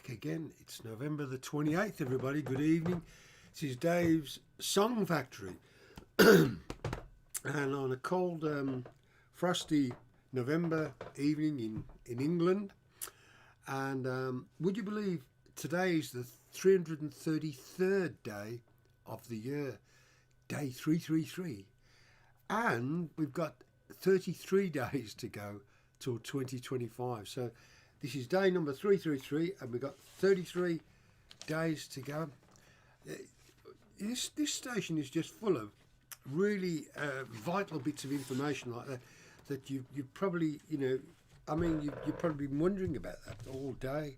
back again. It's November the 28th, everybody. Good evening. This is Dave's Song Factory. And on a cold, frosty November evening in England. And would you believe today is the 333rd day of the year, day 333. And we've got 33 days to go till 2025. So this is day number 333 and we've got 33 days to go. This station is just full of really vital bits of information like that you probably, you've probably been wondering about that all day.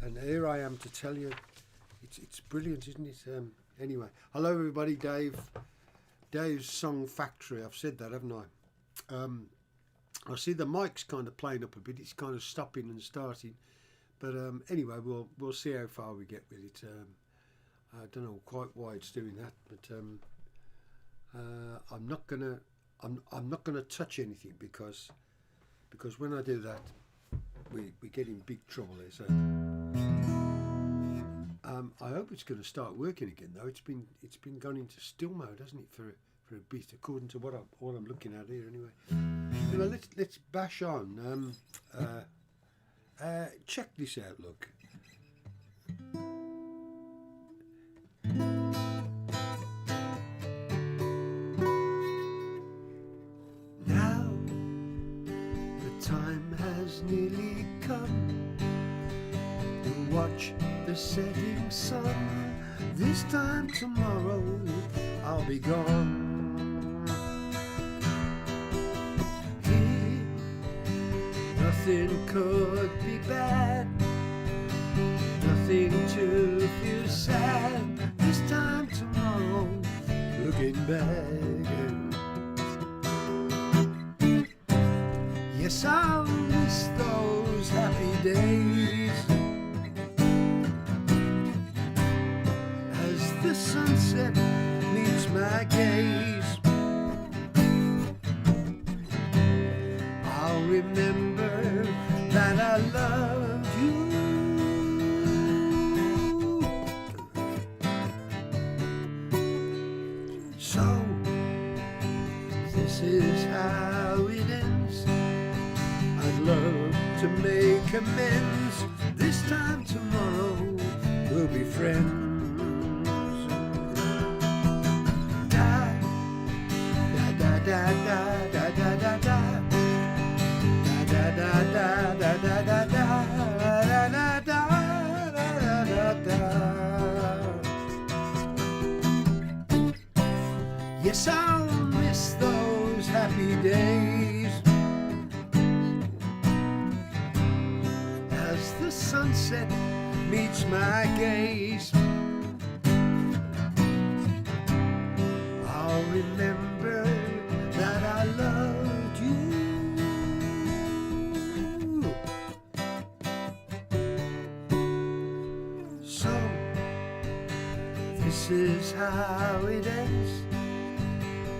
And here I am to tell you, it's brilliant, isn't it? Anyway, hello everybody, Dave's Song Factory. I've said that, haven't I? I see the mic's kind of playing up a bit. It's kind of stopping and starting, but anyway, we'll see how far we get with it. I don't know quite why it's doing that, but I'm not gonna touch anything because when I do that, we get in big trouble there. So I hope it's going to start working again, though. It's been gone into still mode, hasn't it, for a bit, according to what I'm looking at here. Anyway, let's bash on. Check this out. Look. Now the time has nearly come to watch the setting sun. This time tomorrow I'll be gone. Here nothing could be bad, nothing to feel sad. This time tomorrow, looking back, yes, I'll miss those happy days as the sunset meets my gaze. I'll remember that I loved you. So this is how it ends. I'd love to make amends. This time tomorrow we'll be friends. Da da da da da da da da da da da da da da da da da. Yes, I'll miss those happy days as the sunset meets my gaze. I'll remember that I loved you. So this is how it ends.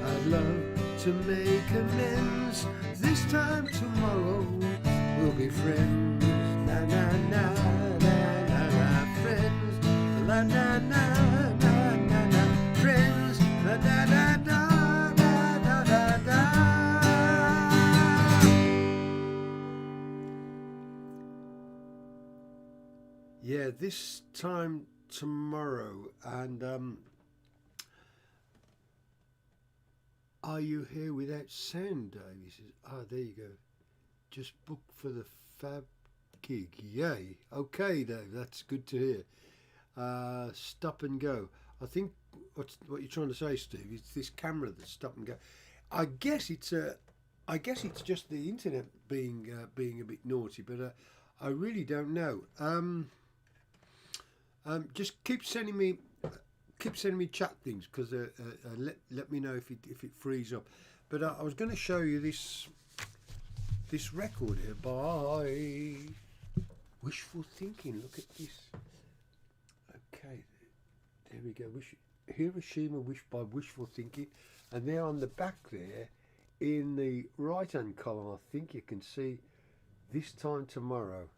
I'd love to make amends. This time tomorrow we'll be friends. Na na na na na na, friends. La na na na na na, friends. La da da da da da da da. Yeah, this time tomorrow. And are you here without sound, Dave? He says, there you go. Just booked for the Fab gig. Yay. Okay, Dave, that's good to hear. Stop and go. I think what you're trying to say, Steve, is this camera that's stop and go. I guess it's just the internet being a bit naughty, but I really don't know. Just keep sending me chat things, because let me know if it frees up. But I was going to show you this record here by Wishful Thinking. Look at this. Okay, there we go. Hiroshima by Wishful Thinking, and there on the back there, in the right hand column, I think you can see This Time Tomorrow.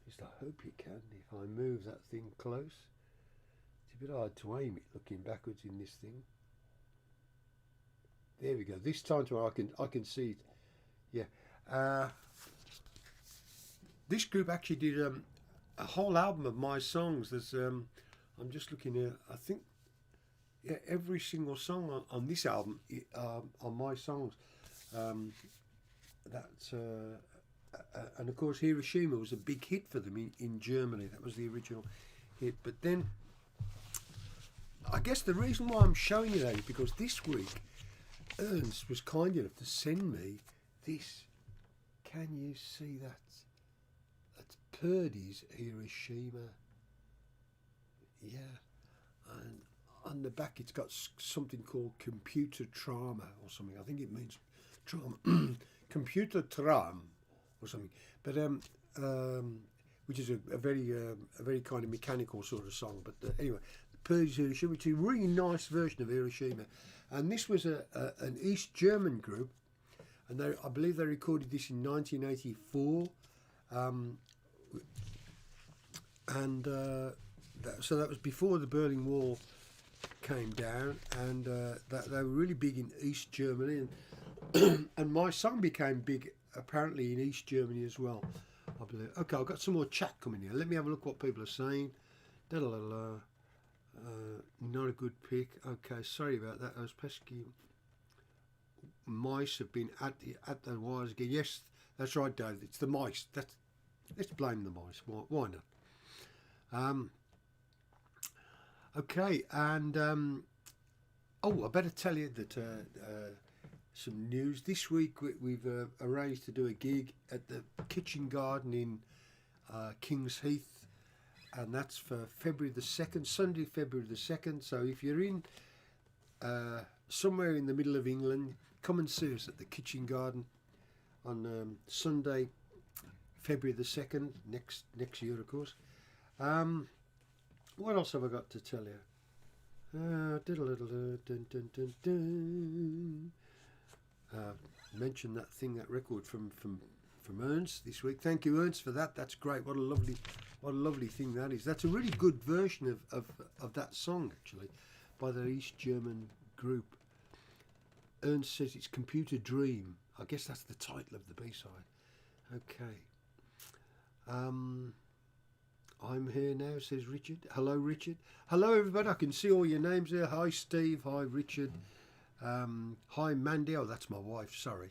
At least I hope you can. If I move that thing close, it's a bit hard to aim it looking backwards in this thing. There we go. This time tomorrow I can see it. Yeah. This group actually did a whole album of my songs. There's I'm just looking at. I think every single song on this album on my songs. And of course Hiroshima was a big hit for them in Germany. That was the original hit. But then I guess the reason why I'm showing you that is because this week Ernst was kind enough to send me this. Can you see that? That's Purdy's Hiroshima. Yeah. And on the back it's got something called computer trauma or something. I think it means trauma. Computer trauma or something. But which is a very kind of mechanical sort of song. But anyway, Purdy's Hiroshima, which is a really nice version of Hiroshima. And this was an East German group, and I believe they recorded this in 1984. So that was before the Berlin Wall came down, and they were really big in East Germany, and my song became big apparently in East Germany as well, I believe. Okay, I've got some more chat coming here. Let me have a look what people are saying. Not a good pick. Okay, sorry about that. Those pesky mice have been at the wires again. Yes, that's right, Dave. It's the mice. Let's blame the mice. Why not? Okay, and I better tell you that some news this week. We've arranged to do a gig at the Kitchen Garden in Kings Heath. And that's for February the 2nd, Sunday, February the 2nd. So if you're in somewhere in the middle of England, come and see us at the Kitchen Garden on Sunday, February the 2nd, next year, of course. What else have I got to tell you? Mentioned that thing, that record from Ernst this week. Thank you, Ernst, for that. That's great. What a lovely thing that is. That's a really good version of that song, actually, by the East German group. Ernst says it's Computer Dream. I guess that's the title of the B-side. Okay. I'm here now, says Richard. Hello, Richard. Hello, everybody. I can see all your names there. Hi, Steve. Hi, Richard. Hi, Mandy. Oh, that's my wife. Sorry.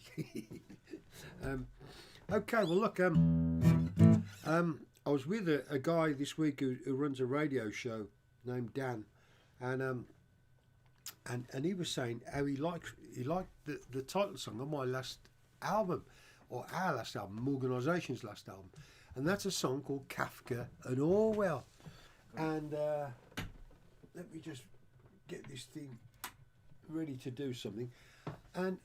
Okay, well, look, I was with a guy this week who runs a radio show named Dan, and he was saying how he liked the title song of my last album, or our last album, Organisation's last album, and that's a song called Kafka and Orwell. And let me just get this thing ready to do something, and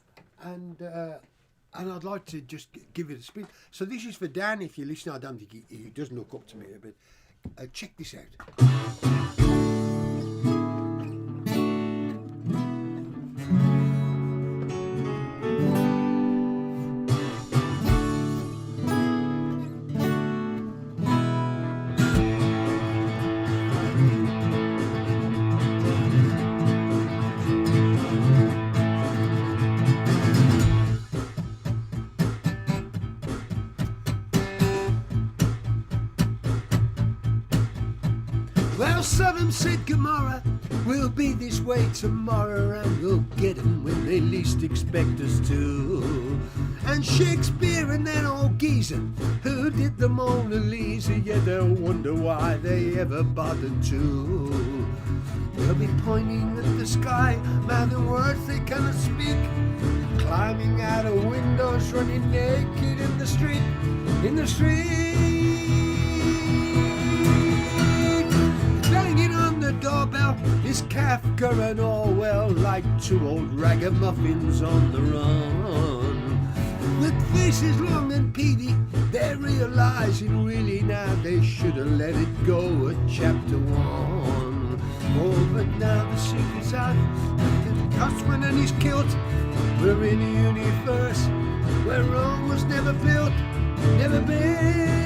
I'd like to just give it a spin. So this is for Dan. If you listen, I don't think he doesn't look up to me, but check this out. Well, Sodom said Gomorrah, we'll be this way tomorrow, and we'll get them when they least expect us to. And Shakespeare and that old geezer who did the Mona Lisa, yeah, they'll wonder why they ever bothered to. They'll be pointing at the sky, mouthing words they cannot speak, climbing out of windows, running naked in the street, Banging on the doorbell is Kafka and Orwell, like two old ragamuffins on the run. With faces long and peaty, they're realizing really now they should have let it go at chapter 1. Oh, but now the secret's out, the Cussman and his kilt. We're in a universe where Rome was never built, never been.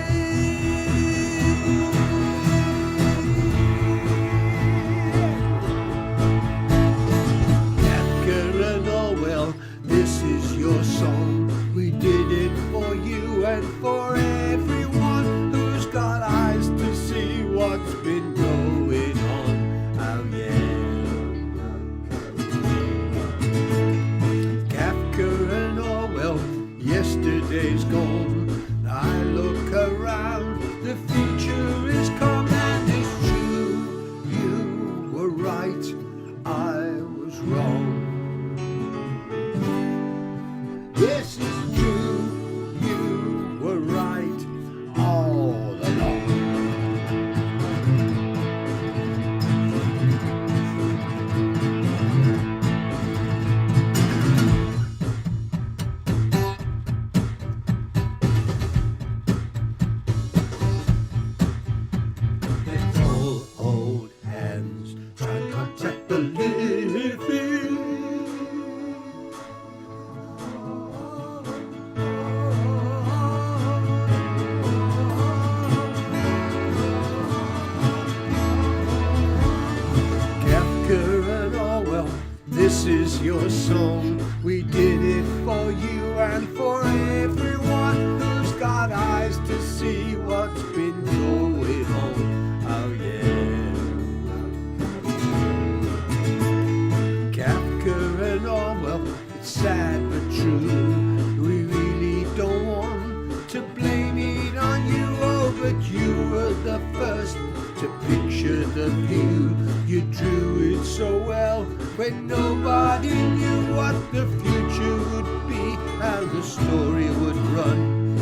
This is your song. We did it for you and for everyone who's got eyes to see what's been going on. Oh yeah. Kafka and Orwell, it's sad but true. We really don't want to blame it on you, oh, but you were the first to picture the view. You drew it so well when nobody knew what the future would be, how the story would run.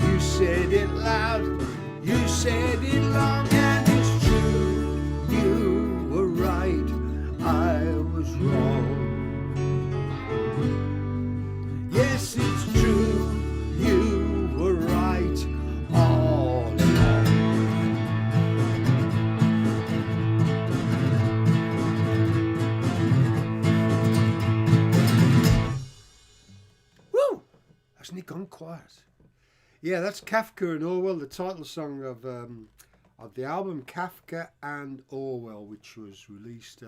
You said it loud, you said it long, and it's true. You were right, I was wrong. Yes, it's true, you were right all along. Woo! Hasn't it gone quiet? Yeah, that's Kafka and Orwell, the title song of the album Kafka and Orwell, which was released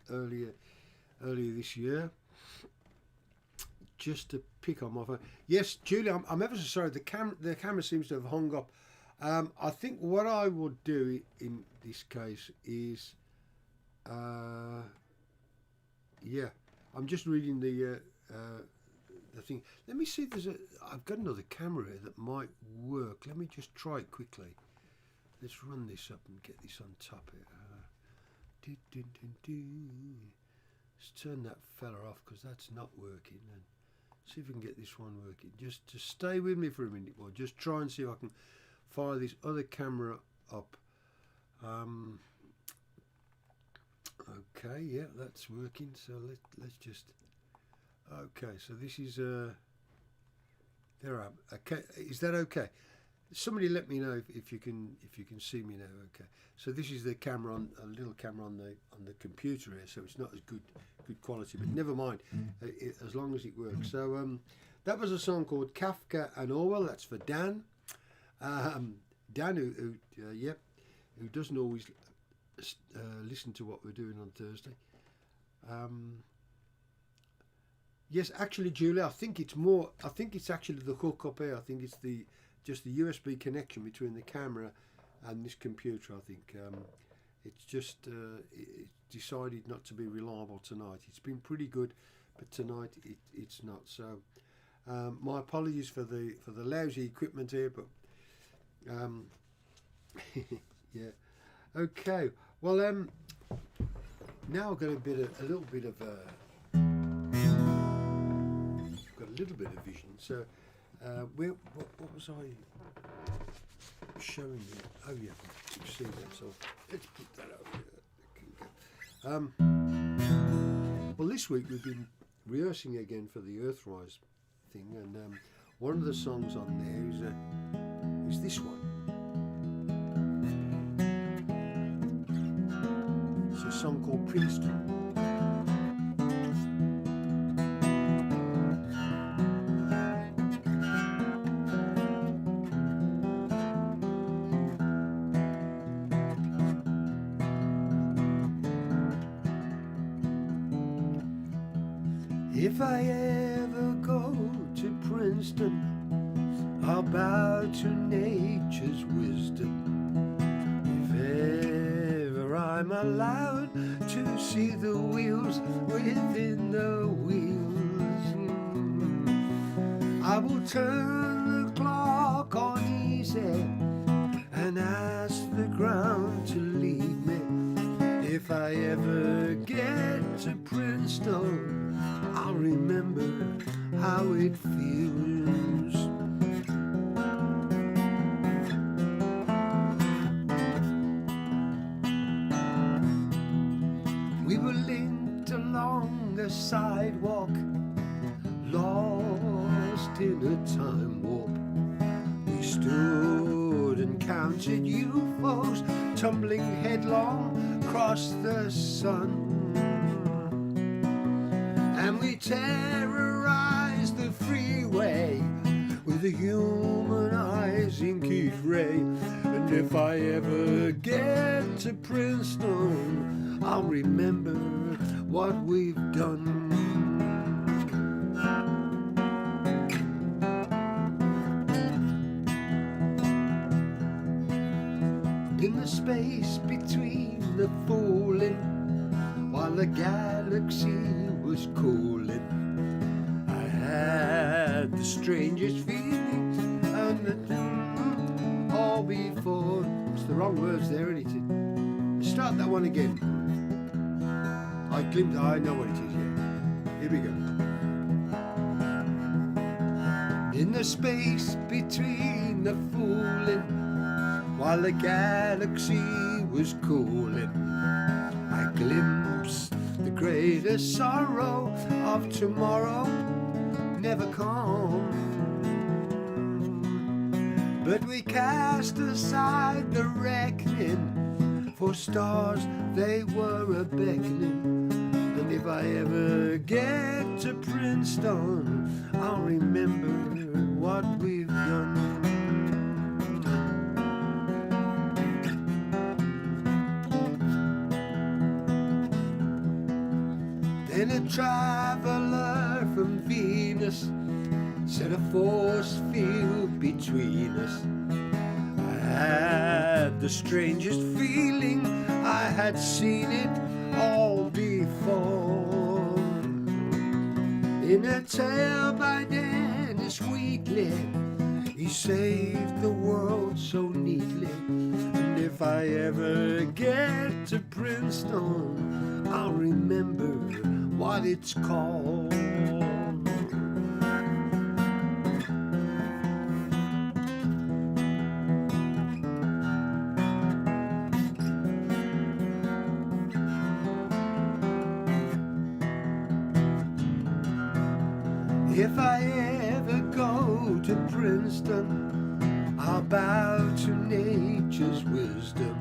earlier this year. Just to pick on my phone. Yes, Julie, I'm ever so sorry. The camera seems to have hung up. I think what I would do in this case is, yeah, I'm just reading the thing. Let me see if I've got another camera here that might work. Let me just try it quickly. Let's run this up and get this on top here. Let's turn that fella off because that's not working. And see if we can get this one working. Just stay with me for a minute. We'll just try and see if I can fire this other camera up. Okay, yeah, that's working. So let's just. Okay, so this is there I am. Okay, is that okay? Somebody let me know if you can see me now. Okay, so this is the camera on a little camera on the computer here, so it's not as good quality, but never mind, as long as it works. So that was a song called Kafka and Orwell. That's for Dan. Dan, who doesn't always listen to what we're doing on Thursday. Yes, actually, Julie, I think it's actually the hook up here. I think it's just the USB connection between the camera and this computer. I think it's just it decided not to be reliable tonight. It's been pretty good, but tonight it's not. So my apologies for the lousy equipment here, but yeah. Okay. Well, now I've got a little bit of vision. So, what was I showing you? Oh yeah, you see that. So let's put that over here. Well, this week we've been rehearsing again for the Earthrise thing, and one of the songs on there is this one. It's a song called Princeton. If I ever go to Princeton, I'll bow to nature's wisdom. If ever I'm allowed to see the wheels within the wheels, I will turn the clock on easy and ask the ground to lead me. If I ever get to Princeton, I'll remember how it feels. We were linked along a sidewalk, lost in a time warp. We stood and counted UFOs tumbling headlong across the sun. And we terrorized the freeway with with a humanizing kid ray. And if I ever get to Princeton, I'll remember what we've done. In the space between the falling, while the galaxy was calling, I had the strangest feeling, and all before. It's the wrong words there, isn't it? Start that one again. I know what it is, yeah. Here we go. In the space between the falling, while the galaxy was cooling, I glimpsed the greatest sorrow of tomorrow never come. But we cast aside the reckoning, for stars they were a-beckoning. And if I ever get to Princeton, I'll remember what we've done. Then a traveller from Venus set a force field between us. I had the strangest feeling, I had seen it all before. In a tale by Dennis Wheatley, he saved the world so neatly. And if I ever get to Princeton, I'll remember what it's called. If I ever go to Princeton, I'll bow to nature's wisdom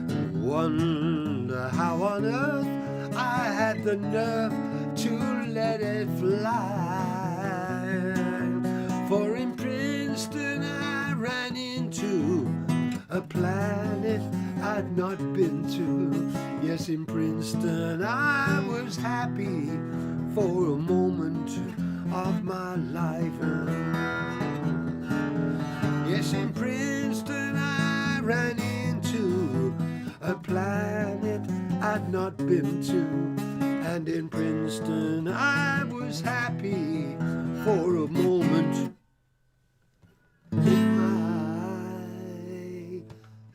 and wonder how on earth I had the nerve to let it fly. For in Princeton I ran into a planet I'd not been to. Yes, in Princeton I was happy for a moment of my life. Yes, in Princeton I ran into a planet I'd not been to. And in Princeton I was happy for a moment in my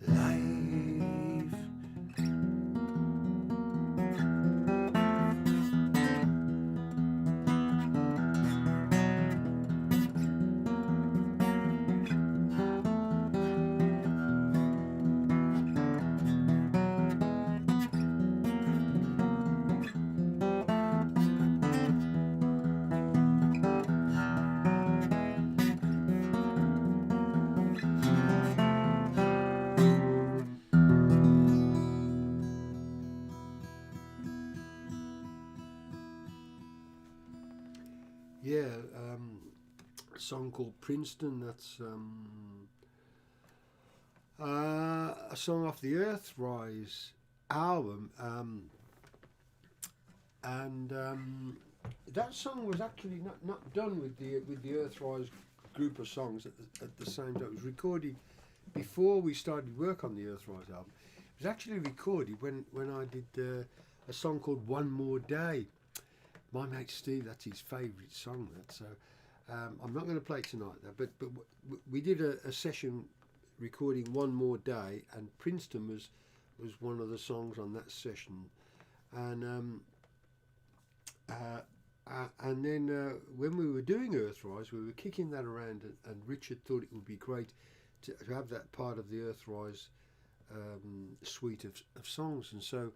life. Yeah, a song called Princeton. That's a song off the Earthrise album, and that song was actually not done with the Earthrise group of songs at the same time. It was recorded before we started work on the Earthrise album. It was actually recorded when I did a song called One More Day. My mate Steve, that's his favourite song. So I'm not going to play it tonight, but we did a session recording One More Day, and Princeton was one of the songs on that session, and then when we were doing Earthrise, we were kicking that around, and Richard thought it would be great to have that part of the Earthrise suite of songs, and so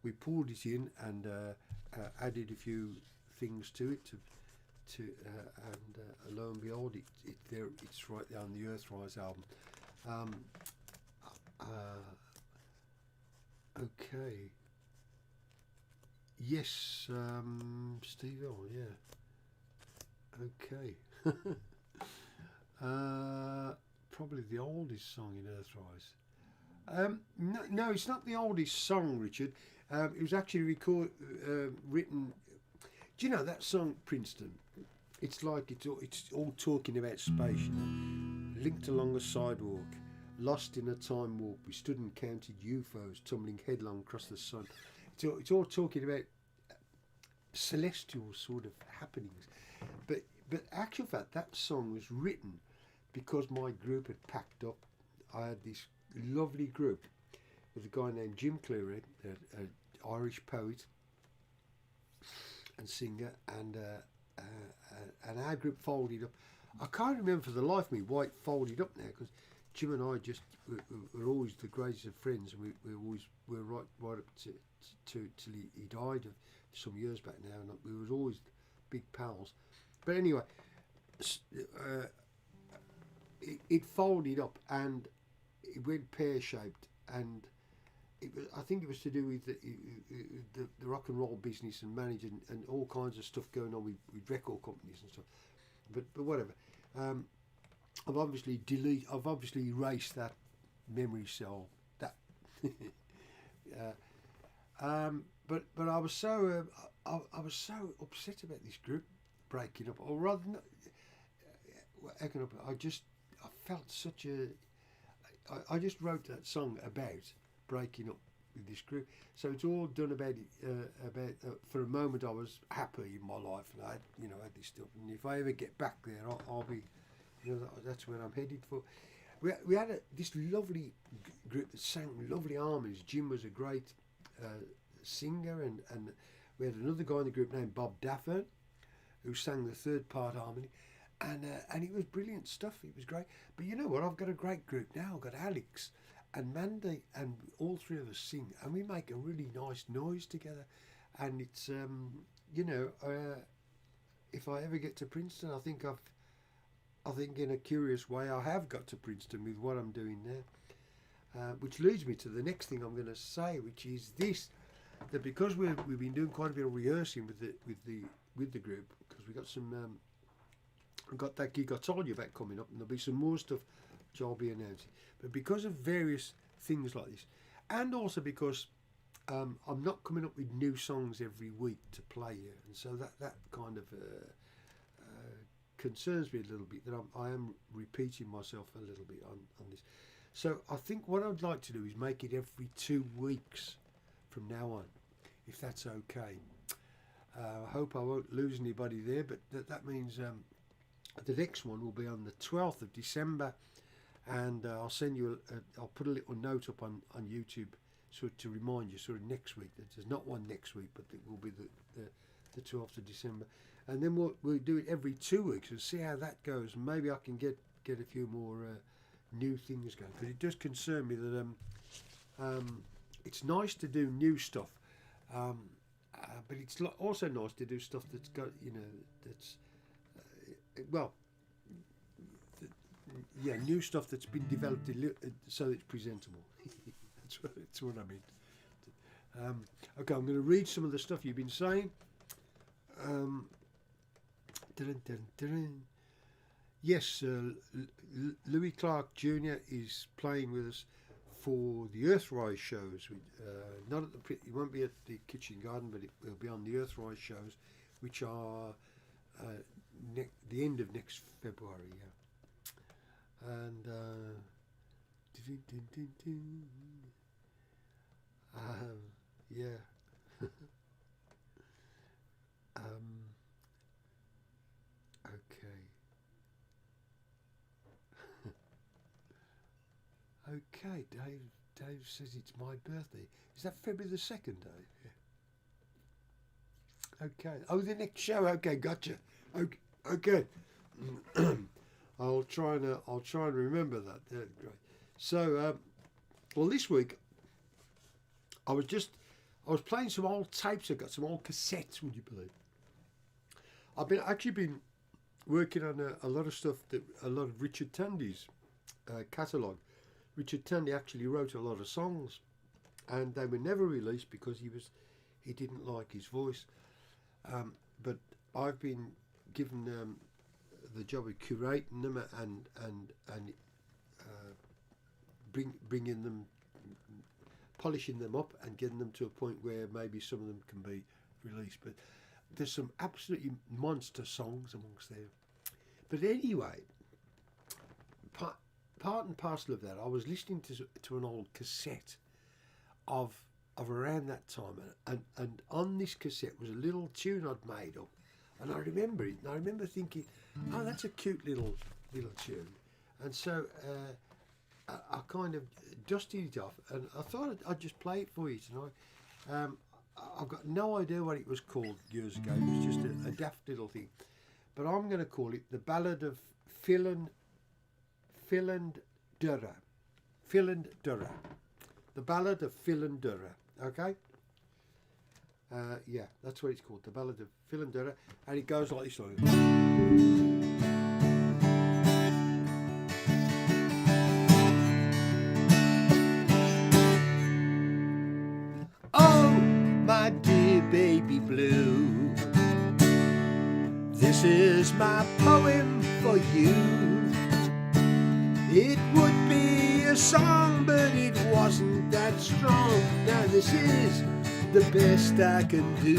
we pulled it in and added a few things to it, and lo and behold, it's right there on the Earthrise album. Okay. Yes, Steve. Oh, yeah. Okay. Probably the oldest song in Earthrise. No, it's not the oldest song, Richard. It was actually written. Do you know that song, Princeton? It's like it's all talking about space. You know? Linked along a sidewalk, lost in a time warp. We stood and counted UFOs tumbling headlong across the sun. It's all talking about celestial sort of happenings. But actual fact, that song was written because my group had packed up. I had this lovely group with a guy named Jim Cleary, an Irish poet and singer, and our group folded up. I can't remember for the life of me why it folded up now, because Jim and I just were always the greatest of friends, and we always were right up to till he died some years back now, and we was always big pals. But anyway, it folded up and it went pear shaped, and I think it was to do with the rock and roll business and managing and all kinds of stuff going on with record companies and stuff. But whatever. I've obviously erased that memory cell. That. But I was so upset about this group breaking up, or rather, not, I felt such a. I just wrote that song about breaking up with this group, so it's all done about it. For a moment, I was happy in my life, and I had this stuff. And if I ever get back there, I'll be, that's where I'm headed for. We had this lovely group that sang lovely harmonies. Jim was a great singer, and we had another guy in the group named Bob Daffer, who sang the third part harmony. And it was brilliant stuff. It was great. But you know what? I've got a great group now. I've got Alex and Mandy, and all three of us sing, and we make a really nice noise together. And it's if I ever get to Princeton, I think in a curious way I have got to Princeton with what I'm doing there. Which leads me to the next thing I'm going to say, which is this: that because we've been doing quite a bit of rehearsing with the group, because we got some. I've got that gig I told you about coming up, and there'll be some more stuff which I'll be announcing. But because of various things like this, and also because I'm not coming up with new songs every week to play here, and so that kind of concerns me a little bit, that I am repeating myself a little bit on this. So I think what I'd like to do is make it every 2 weeks from now on, if that's okay. I hope I won't lose anybody there, but that means... the next one will be on the 12th of December, and I'll send you I'll put a little note up on YouTube sort of to remind you sort of next week that there's not one next week, but it will be the 12th of December, and then we'll do it every 2 weeks and see how that goes. Maybe I can get a few more new things going, because it does concern me that it's nice to do new stuff, but it's also nice to do stuff that's got that's new stuff that's been developed so it's presentable. That's what I mean. Okay, I'm going to read some of the stuff you've been saying. Yes, Louis Clark Jr. is playing with us for the Earthrise shows. Not at the it won't be at the Kitchen Garden, but it will be on the Earthrise shows, which are the end of next February, and okay. Okay, Dave says it's my birthday. Is that February the 2nd, Dave? Yeah. Okay. Oh, the next show. Okay, gotcha. Okay. I'll try and remember that. Yeah, great. So, well, this week I was playing some old tapes. I got some old cassettes. Would you believe? I've actually been working on a lot of stuff, a lot of Richard Tandy's catalogue. Richard Tandy actually wrote a lot of songs, and they were never released because he didn't like his voice. But I've been given the job of curating them and bringing them, polishing them up and getting them to a point where maybe some of them can be released. But there's some absolutely monster songs amongst there. But anyway, part and parcel of that, I was listening to an old cassette of around that time, and on this cassette was a little tune I'd made up, and I remember it, and I remember thinking, oh, that's a cute little tune, and so I kind of dusted it off, and I thought I'd just play it for you tonight. I've got no idea what it was called years ago. It was just a daft little thing, but I'm going to call it the Ballad of Phil and Dura. The Ballad of Phil and Dura. Okay? Yeah, that's what it's called. The Ballad of Phil and Dura. And it goes like this. Oh, my dear baby blue, this is my poem for you. It would be a song, but it wasn't that strong. Now this is the best I can do.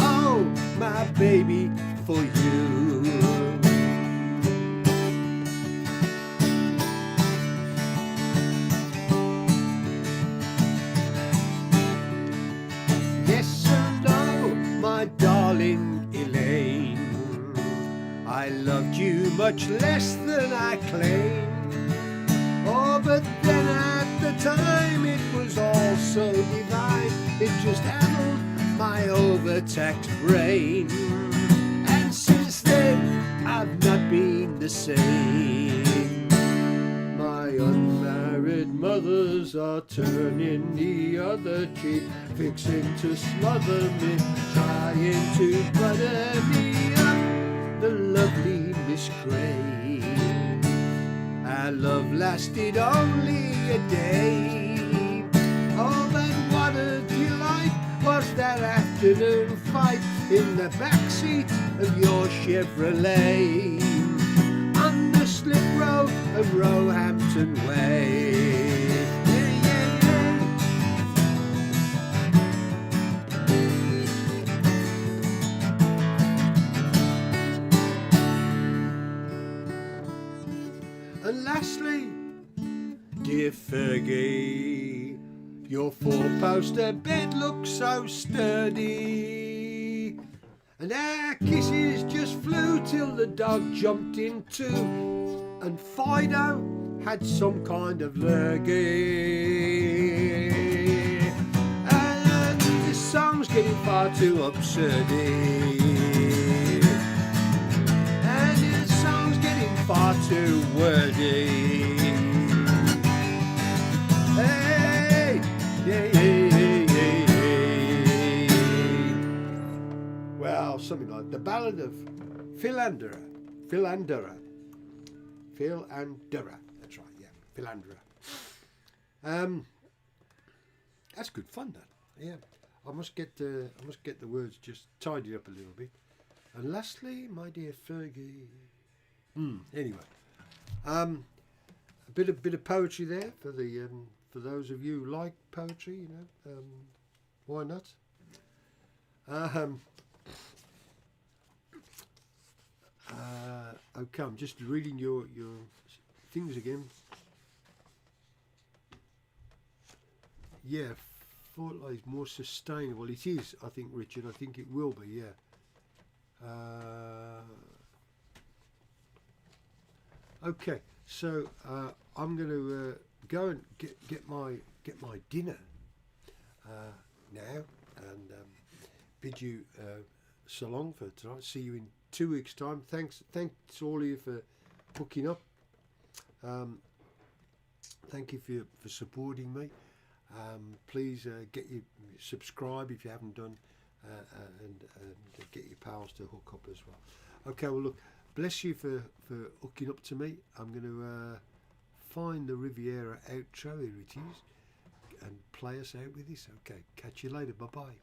Oh, my baby, for you. Yes and no, my darling Elaine, I loved you much less than I claim. Oh, but then at the time it was all so divine. It just addled my overtaxed brain. And since then I've not been the same. My unmarried mothers are turning the other cheek, fixing to smother me, trying to butter me up, the lovely Miss Gray. Our love lasted only a day. Oh, but what a delight was that afternoon fight in the backseat of your Chevrolet on the slip road of Roehampton Way. And lastly, dear Fergie, your four-poster bed looks so sturdy, and our kisses just flew till the dog jumped in too, and Fido had some kind of lurgy, and this song's getting far too absurdy. Far too wordy. Hey, hey, hey, hey, hey. Well, something like the Ballad of Phil and Dura. Phil and Dura. That's right. Yeah, Phil and Dura. That's good fun. That. Yeah. I must get the words just tidied up a little bit. And lastly, my dear Fergie. Anyway, a bit of poetry there for the for those of you who like poetry, you know. Why not? Okay, I'm just reading your things again. Yeah, Fortnite is more sustainable. It is, I think, Richard. I think it will be. Yeah. Okay, so I'm going to go and get my dinner now, and bid you so long for tonight. See you in 2 weeks' time. Thanks all of you for hooking up. Thank you for supporting me. Please subscribe if you haven't done, and get your pals to hook up as well. Okay, well look. Bless you for hooking up to me. I'm going to find the Riviera outro, here it is, and play us out with this. Okay, catch you later. Bye-bye.